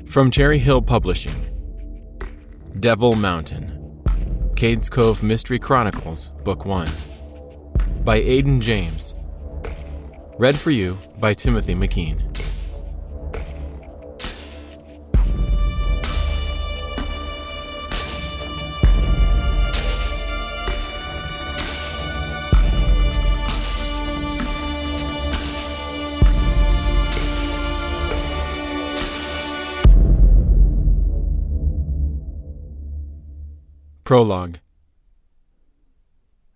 From Cherry Hill Publishing, Devil Mountain, Cades Cove Mystery Chronicles, Book 1, by Aiden James. Read for you by Timothy McKean. Prologue.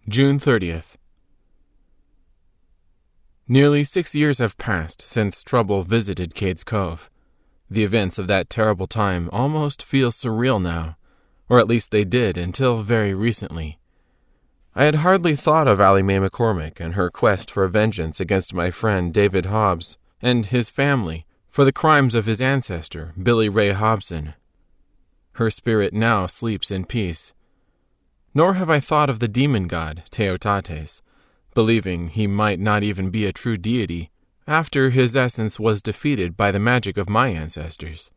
June 30th. Nearly 6 years have passed since trouble visited Cades Cove. The events of that terrible time almost feel surreal now, or at least they did until very recently. I had hardly thought of Allie Mae McCormick and her quest for vengeance against my friend David Hobbs and his family for the crimes of his ancestor, Billy Ray Hobson. Her spirit now sleeps in peace. Nor have I thought of the demon god, Teutates, believing he might not even be a true deity after his essence was defeated by the magic of my ancestors.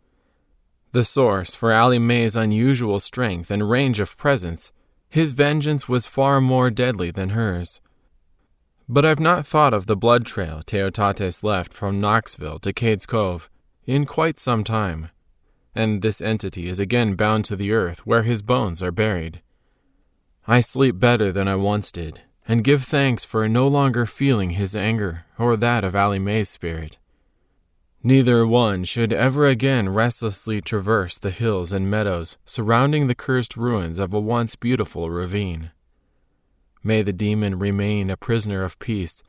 The source for Allie Mae's unusual strength and range of presence, his vengeance was far more deadly than hers. But I've not thought of the blood trail Teutates left from Knoxville to Cades Cove in quite some time, and this entity is again bound to the earth where his bones are buried. I sleep better than I once did, and give thanks for no longer feeling his anger or that of Allie Mae's spirit. Neither one should ever again restlessly traverse the hills and meadows surrounding the cursed ruins of a once beautiful ravine. May the demon remain a prisoner of peace,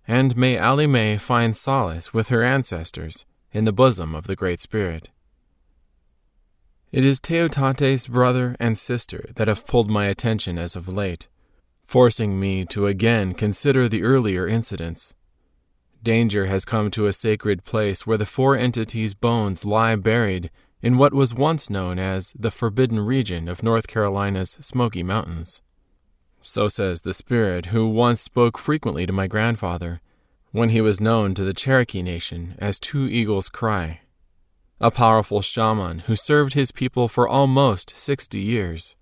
and may Allie Mae find solace with her ancestors in the bosom of the Great Spirit. It is Teutates' brother and sister that have pulled my attention as of late, forcing me to again consider the earlier incidents. Danger has come to a sacred place where the four entities' bones lie buried in what was once known as the Forbidden Region of North Carolina's Smoky Mountains. So says the spirit who once spoke frequently to my grandfather, when he was known to the Cherokee Nation as Two Eagles' Cry, a powerful shaman who served his people for almost 60 years.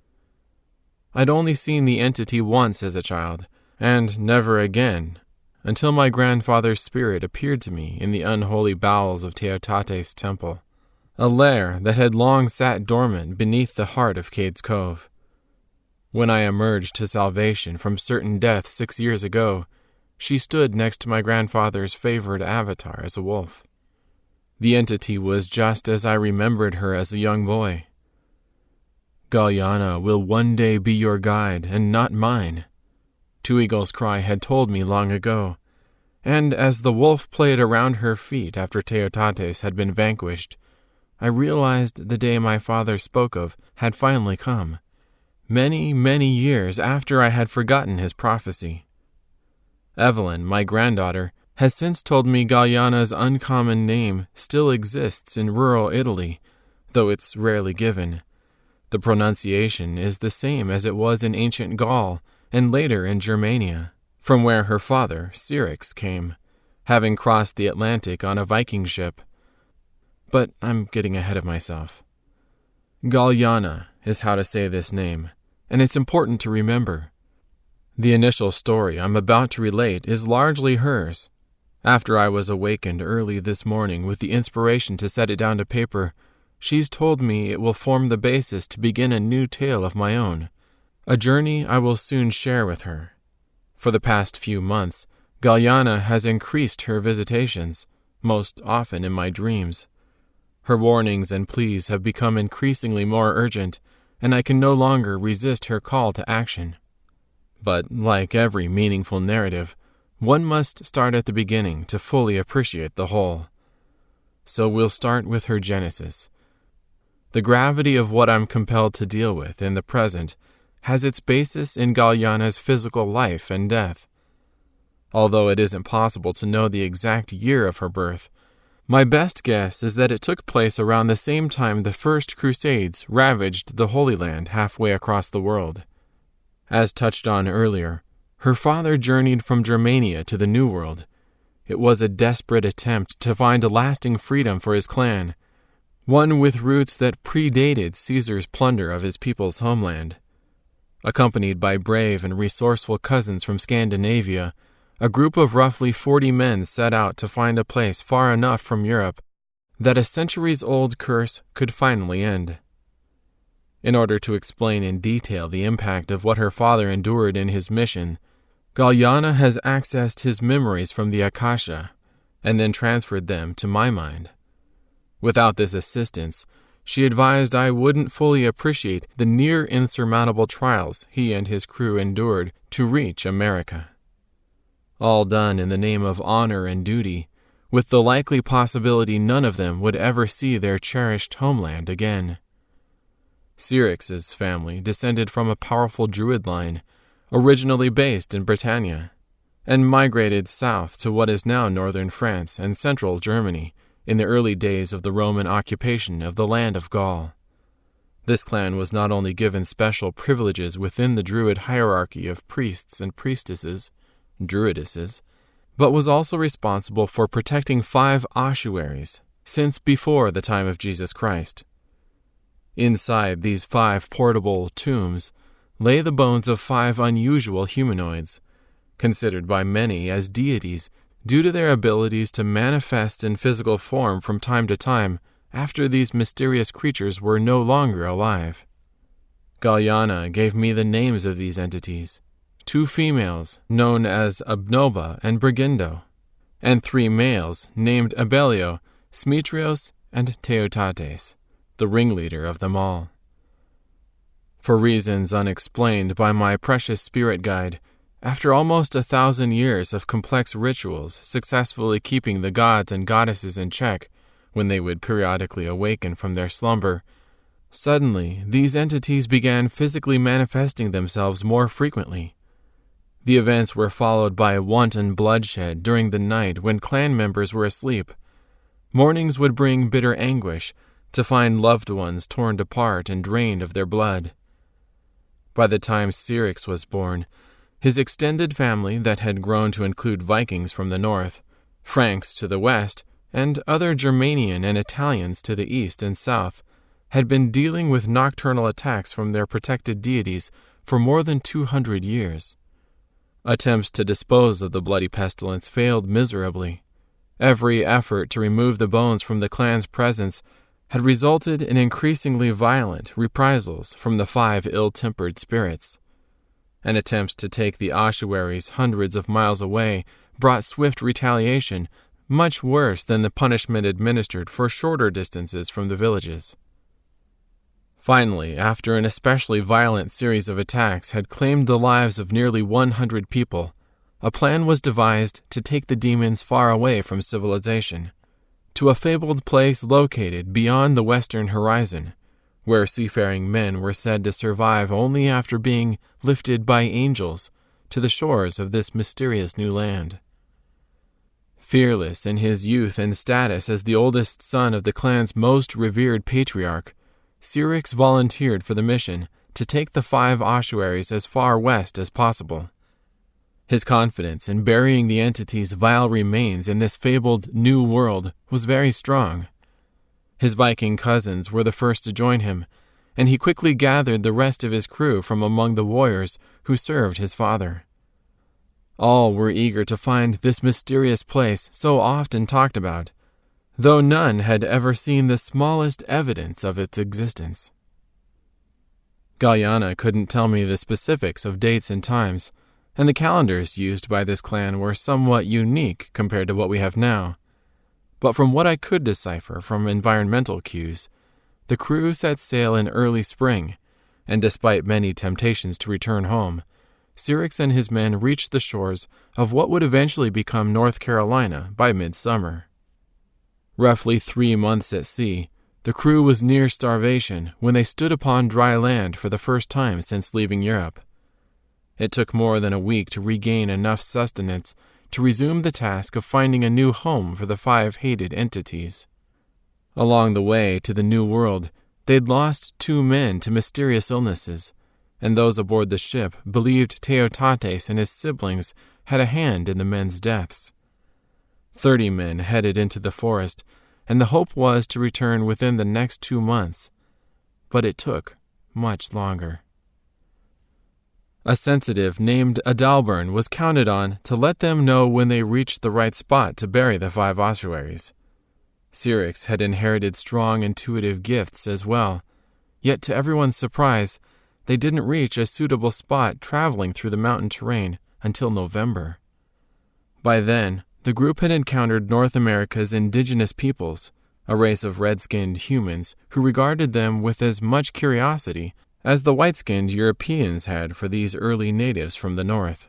I'd only seen the entity once as a child, and never again, until my grandfather's spirit appeared to me in the unholy bowels of Teutates' temple, a lair that had long sat dormant beneath the heart of Cades Cove. When I emerged to salvation from certain death 6 years ago, she stood next to my grandfather's favored avatar as a wolf. The entity was just as I remembered her as a young boy. Galiena will one day be your guide and not mine, Two Eagles' Cry had told me long ago, and as the wolf played around her feet after Teutates had been vanquished, I realized the day my father spoke of had finally come, many, many years after I had forgotten his prophecy. Evelyn, my granddaughter, has since told me Galiena's uncommon name still exists in rural Italy, though it's rarely given. The pronunciation is the same as it was in ancient Gaul and later in Germania, from where her father, Syrinx, came, having crossed the Atlantic on a Viking ship. But I'm getting ahead of myself. Galiena is how to say this name, and it's important to remember. The initial story I'm about to relate is largely hers. After I was awakened early this morning with the inspiration to set it down to paper, she's told me it will form the basis to begin a new tale of my own, a journey I will soon share with her. For the past few months, Galiena has increased her visitations, most often in my dreams. Her warnings and pleas have become increasingly more urgent, and I can no longer resist her call to action. But like every meaningful narrative, one must start at the beginning to fully appreciate the whole. So we'll start with her genesis. The gravity of what I'm compelled to deal with in the present has its basis in Galiena's physical life and death. Although it isn't possible to know the exact year of her birth, my best guess is that it took place around the same time the First Crusades ravaged the Holy Land halfway across the world. As touched on earlier, her father journeyed from Germania to the New World. It was a desperate attempt to find a lasting freedom for his clan, one with roots that predated Caesar's plunder of his people's homeland. Accompanied by brave and resourceful cousins from Scandinavia, a group of roughly 40 men set out to find a place far enough from Europe that a centuries-old curse could finally end. In order to explain in detail the impact of what her father endured in his mission, Galiena has accessed his memories from the Akasha and then transferred them to my mind. Without this assistance, she advised I wouldn't fully appreciate the near insurmountable trials he and his crew endured to reach America. All done in the name of honor and duty, with the likely possibility none of them would ever see their cherished homeland again. Cyrix's family descended from a powerful Druid line, originally based in Britannia, and migrated south to what is now northern France and central Germany in the early days of the Roman occupation of the land of Gaul. This clan was not only given special privileges within the Druid hierarchy of priests and priestesses, druidesses, but was also responsible for protecting 5 ossuaries since before the time of Jesus Christ. Inside these 5 portable tombs lay the bones of 5 unusual humanoids, considered by many as deities due to their abilities to manifest in physical form from time to time after these mysterious creatures were no longer alive. Galiena gave me the names of these entities, 2 females known as Abnoba and Brigindo, and 3 males named Abelio, Smetrios, and Teutates, the ringleader of them all. For reasons unexplained by my precious spirit guide, after almost 1,000 years of complex rituals successfully keeping the gods and goddesses in check when they would periodically awaken from their slumber, suddenly these entities began physically manifesting themselves more frequently. The events were followed by wanton bloodshed during the night when clan members were asleep. Mornings would bring bitter anguish to find loved ones torn apart and drained of their blood. By the time Cyrix was born, his extended family that had grown to include Vikings from the north, Franks to the west, and other Germanian and Italians to the east and south, had been dealing with nocturnal attacks from their protected deities for more than 200 years. Attempts to dispose of the bloody pestilence failed miserably. Every effort to remove the bones from the clan's presence had resulted in increasingly violent reprisals from the 5 ill-tempered spirits. And attempts to take the ossuaries hundreds of miles away brought swift retaliation, much worse than the punishment administered for shorter distances from the villages. Finally, after an especially violent series of attacks had claimed the lives of nearly 100 people, a plan was devised to take the demons far away from civilization, to a fabled place located beyond the western horizon, where seafaring men were said to survive only after being lifted by angels to the shores of this mysterious new land. Fearless in his youth and status as the oldest son of the clan's most revered patriarch, Cyrix volunteered for the mission to take the 5 ossuaries as far west as possible. His confidence in burying the entity's vile remains in this fabled new world was very strong. His Viking cousins were the first to join him, and he quickly gathered the rest of his crew from among the warriors who served his father. All were eager to find this mysterious place so often talked about, though none had ever seen the smallest evidence of its existence. Galiena couldn't tell me the specifics of dates and times, and the calendars used by this clan were somewhat unique compared to what we have now. But from what I could decipher from environmental cues, the crew set sail in early spring, and despite many temptations to return home, Cyrix and his men reached the shores of what would eventually become North Carolina by midsummer. Roughly 3 months at sea, the crew was near starvation when they stood upon dry land for the first time since leaving Europe. It took more than a week to regain enough sustenance to resume the task of finding a new home for the 5 hated entities. Along the way to the New World, they'd lost 2 men to mysterious illnesses, and those aboard the ship believed Teutates and his siblings had a hand in the men's deaths. 30 men headed into the forest, and the hope was to return within the next 2 months, but it took much longer. A sensitive named Adalbern was counted on to let them know when they reached the right spot to bury the 5 ossuaries. Syrinx had inherited strong intuitive gifts as well, yet to everyone's surprise, they didn't reach a suitable spot traveling through the mountain terrain until November. By then, the group had encountered North America's indigenous peoples, a race of red-skinned humans who regarded them with as much curiosity as the white-skinned Europeans had for these early natives from the north.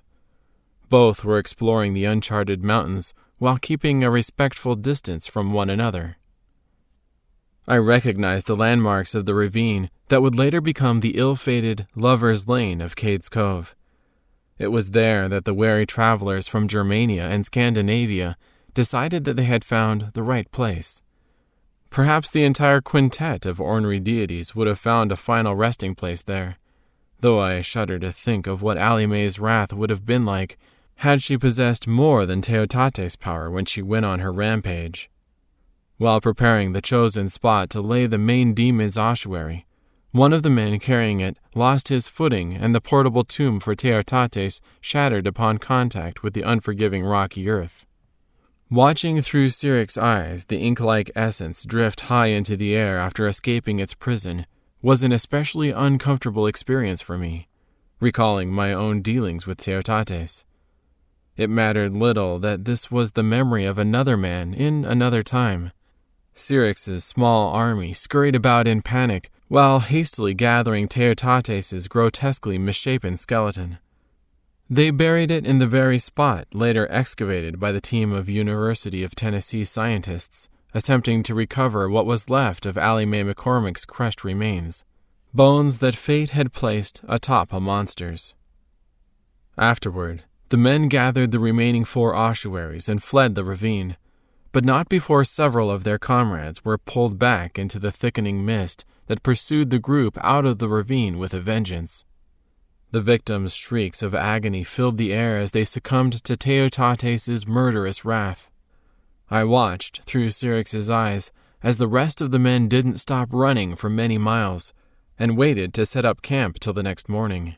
Both were exploring the uncharted mountains while keeping a respectful distance from one another. I recognized the landmarks of the ravine that would later become the ill-fated Lover's Lane of Cades Cove. It was there that the wary travelers from Germania and Scandinavia decided that they had found the right place. Perhaps the entire quintet of ornery deities would have found a final resting place there, though I shudder to think of what Allie Mae's wrath would have been like had she possessed more than Teutates power when she went on her rampage. While preparing the chosen spot to lay the main demon's ossuary, one of the men carrying it lost his footing and the portable tomb for Teutates shattered upon contact with the unforgiving rocky earth. Watching through Syrinx's eyes the ink-like essence drift high into the air after escaping its prison was an especially uncomfortable experience for me, recalling my own dealings with Teutates. It mattered little that this was the memory of another man in another time. Syrinx's small army scurried about in panic while hastily gathering Teutates' grotesquely misshapen skeleton. They buried it in the very spot later excavated by the team of University of Tennessee scientists attempting to recover what was left of Allie Mae McCormick's crushed remains, bones that fate had placed atop a monster's. Afterward, the men gathered the remaining 4 ossuaries and fled the ravine, but not before several of their comrades were pulled back into the thickening mist that pursued the group out of the ravine with a vengeance. The victims' shrieks of agony filled the air as they succumbed to Teutates' murderous wrath. I watched through Syrinx's eyes as the rest of the men didn't stop running for many miles and waited to set up camp till the next morning.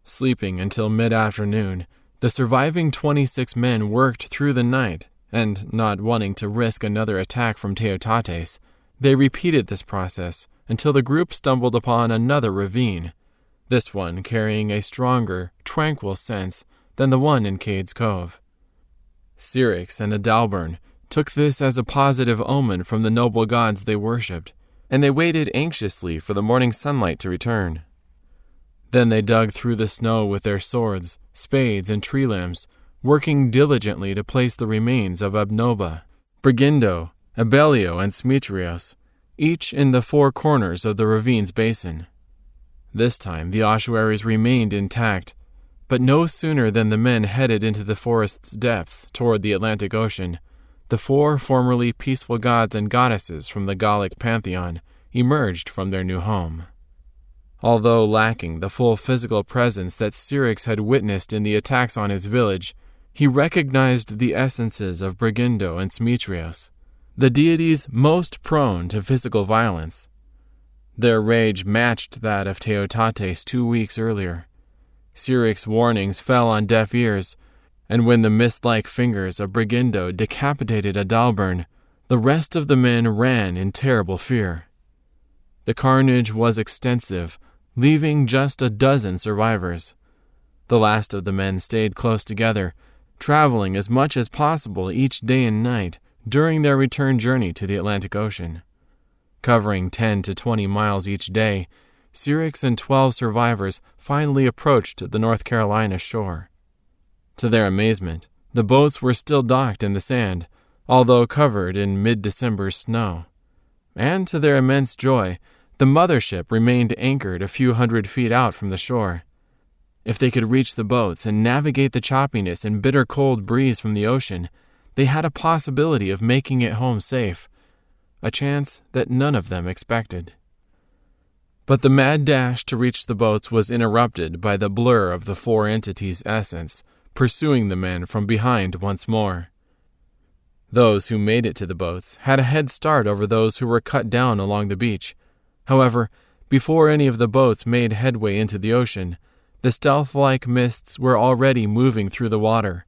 Sleeping until mid-afternoon, the surviving 26 men worked through the night, and not wanting to risk another attack from Teutates, they repeated this process until the group stumbled upon another ravine, this one carrying a stronger, tranquil sense than the one in Cades Cove. Syrinx and Adalbern took this as a positive omen from the noble gods they worshipped, and they waited anxiously for the morning sunlight to return. Then they dug through the snow with their swords, spades, and tree limbs, working diligently to place the remains of Abnoba, Brigindo, Abellio, and Smetrios, each in the 4 corners of the ravine's basin. This time the ossuaries remained intact, but no sooner than the men headed into the forest's depths toward the Atlantic Ocean, the 4 formerly peaceful gods and goddesses from the Gallic pantheon emerged from their new home. Although lacking the full physical presence that Syrinx had witnessed in the attacks on his village, he recognized the essences of Brigindo and Smetrios, the deities most prone to physical violence. Their rage matched that of Teutates 2 weeks earlier. Syrinx's warnings fell on deaf ears, and when the mist-like fingers of Brigindo decapitated Adalbern, the rest of the men ran in terrible fear. The carnage was extensive, leaving just a dozen survivors. The last of the men stayed close together, traveling as much as possible each day and night during their return journey to the Atlantic Ocean. Covering 10 to 20 miles each day, Syrinx and 12 survivors finally approached the North Carolina shore. To their amazement, the boats were still docked in the sand, although covered in mid-December snow. And to their immense joy, the mothership remained anchored a few hundred feet out from the shore. If they could reach the boats and navigate the choppiness and bitter cold breeze from the ocean, they had a possibility of making it home safe, a chance that none of them expected. But the mad dash to reach the boats was interrupted by the blur of the 4 entities' essence, pursuing the men from behind once more. Those who made it to the boats had a head start over those who were cut down along the beach. However, before any of the boats made headway into the ocean, the stealth-like mists were already moving through the water,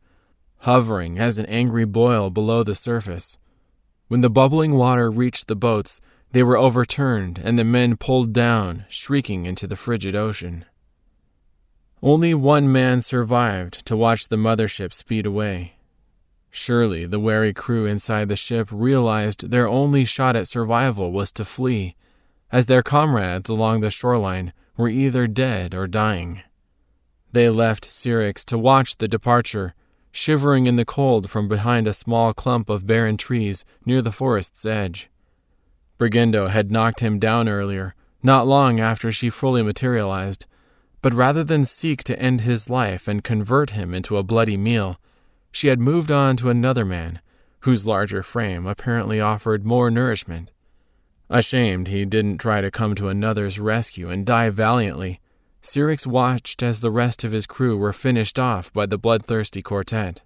hovering as an angry boil below the surface. When the bubbling water reached the boats, they were overturned and the men pulled down, shrieking into the frigid ocean. Only one man survived to watch the mothership speed away. Surely the wary crew inside the ship realized their only shot at survival was to flee, as their comrades along the shoreline were either dead or dying. They left Syrinx to watch the departure, shivering in the cold from behind a small clump of barren trees near the forest's edge. Brigendo had knocked him down earlier, not long after she fully materialized, but rather than seek to end his life and convert him into a bloody meal, she had moved on to another man, whose larger frame apparently offered more nourishment. Ashamed he didn't try to come to another's rescue and die valiantly, Syrinx watched as the rest of his crew were finished off by the bloodthirsty quartet.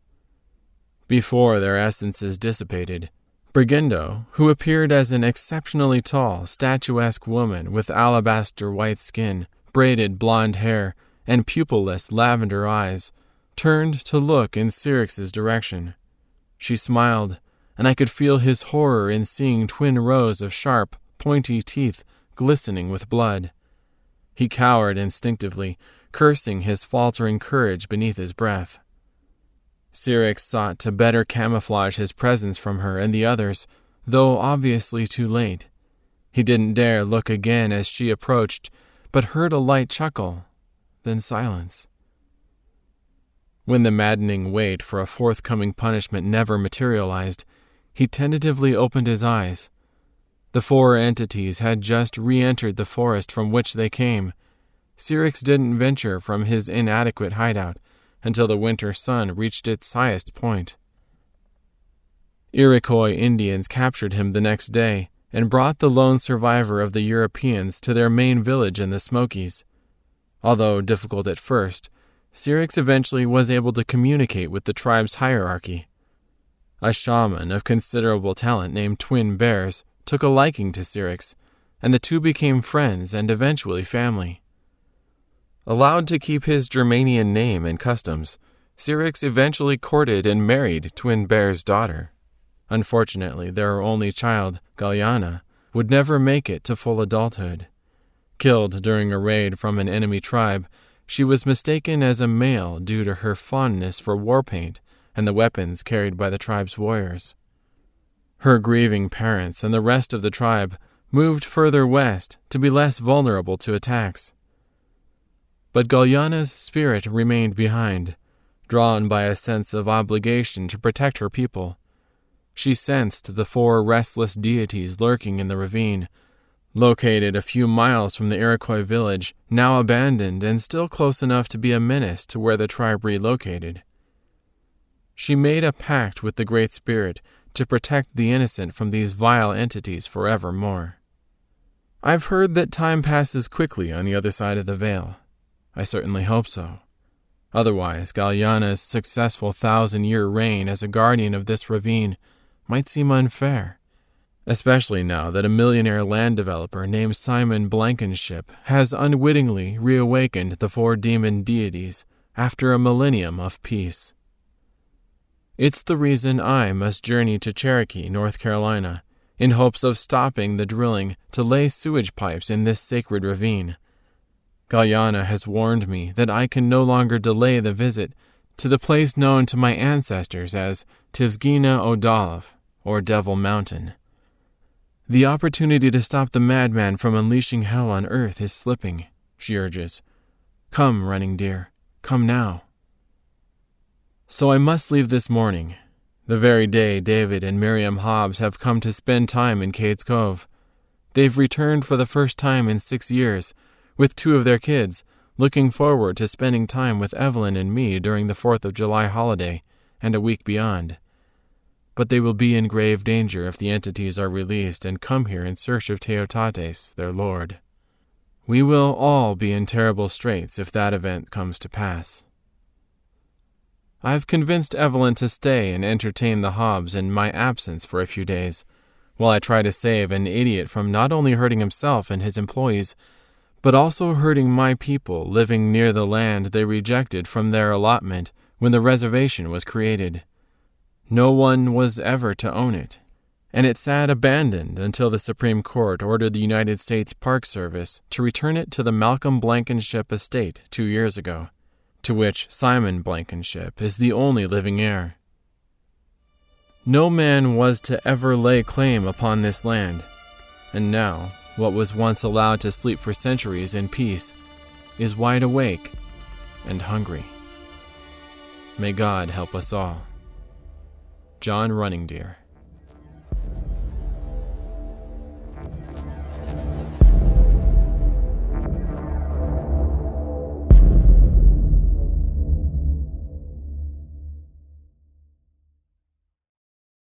Before their essences dissipated, Brigendo, who appeared as an exceptionally tall, statuesque woman with alabaster white skin, braided blonde hair, and pupilless lavender eyes, turned to look in Syrinx's direction. She smiled, and I could feel his horror in seeing twin rows of sharp, pointy teeth glistening with blood. He cowered instinctively, cursing his faltering courage beneath his breath. Syrinx sought to better camouflage his presence from her and the others, though obviously too late. He didn't dare look again as she approached, but heard a light chuckle, then silence. When the maddening wait for a forthcoming punishment never materialized, he tentatively opened his eyes. The 4 entities had just re-entered the forest from which they came. Syrinx didn't venture from his inadequate hideout until the winter sun reached its highest point. Iroquois Indians captured him the next day and brought the lone survivor of the Europeans to their main village in the Smokies. Although difficult at first, Syrinx eventually was able to communicate with the tribe's hierarchy. A shaman of considerable talent named Twin Bears took a liking to Syrinx, and the two became friends and eventually family. Allowed to keep his Germanian name and customs, Syrinx eventually courted and married Twin Bear's daughter. Unfortunately, their only child, Galiena, would never make it to full adulthood. Killed during a raid from an enemy tribe, she was mistaken as a male due to her fondness for war paint and the weapons carried by the tribe's warriors. Her grieving parents and the rest of the tribe moved further west to be less vulnerable to attacks. But Galiena's spirit remained behind, drawn by a sense of obligation to protect her people. She sensed the 4 restless deities lurking in the ravine, located a few miles from the Iroquois village, now abandoned and still close enough to be a menace to where the tribe relocated. She made a pact with the Great Spirit to protect the innocent from these vile entities forevermore. I've heard that time passes quickly on the other side of the veil. I certainly hope so. Otherwise, Galiena's successful 1,000-year reign as a guardian of this ravine might seem unfair, especially now that a millionaire land developer named Simon Blankenship has unwittingly reawakened the 4 demon deities after a millennium of peace. It's the reason I must journey to Cherokee, North Carolina, in hopes of stopping the drilling to lay sewage pipes in this sacred ravine. Galiena has warned me that I can no longer delay the visit to the place known to my ancestors as Tsvsgina Odalv, or Devil Mountain. The opportunity to stop the madman from unleashing hell on earth is slipping, she urges. Come, running deer, come now. So I must leave this morning, the very day David and Miriam Hobbs have come to spend time in Cades Cove. They've returned for the first time in 6 years, with 2 of their kids, looking forward to spending time with Evelyn and me during the 4th of July holiday and a week beyond. But they will be in grave danger if the entities are released and come here in search of Teutates, their lord. We will all be in terrible straits if that event comes to pass. I've convinced Evelyn to stay and entertain the Hobbs in my absence for a few days, while I try to save an idiot from not only hurting himself and his employees, but also hurting my people living near the land they rejected from their allotment when the reservation was created. No one was ever to own it, and it sat abandoned until the Supreme Court ordered the United States Park Service to return it to the Malcolm Blankenship estate 2 years ago, to which Simon Blankenship is the only living heir. No man was to ever lay claim upon this land, and now, what was once allowed to sleep for centuries in peace is wide awake and hungry. May God help us all. John Runningdeer.